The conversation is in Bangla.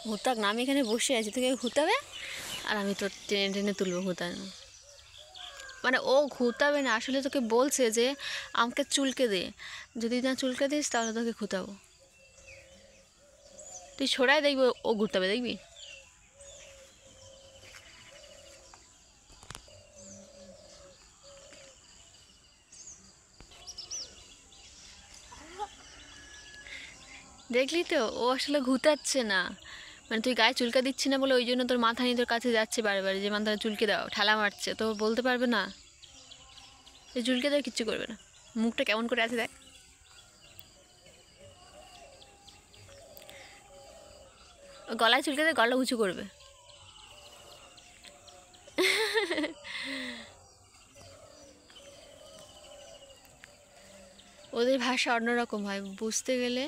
ঘুরতাক না, আমি এখানে বসে আছি, তোকে ঘুরতাবে আর আমি তো টেনে টেনে তুলবো ঘুরতানো। মানে ও ঘুরতাবে না, আসলে তোকে বলছে যে আমাকে চুলকে দে, যদি না চুলকে দিস তাহলে তোকে ঘুরতাবো। তুই ছোড়াই দেখবি ও ঘুরতাবে, দেখবি। দেখলি তো, ও আসলে ঘুতাচ্ছে না, মানে তুই গায়ে চুলকা দিচ্ছি না বলে ওই জন্য তোর মাথা নিয়ে তোর কাছে যাচ্ছে বারে বারে, যে মাথাটা চুলকে দাও, ঠেলা মারছে, তো বলতে পারবে না যে চুলকে দেওয়া কিচ্ছু করবে না। মুখটা কেমন করে আছে দেখ, গলায় চুলকে দেয়, গলা উঁচু করবে। ওদের ভাষা অন্যরকম হয় বুঝতে গেলে।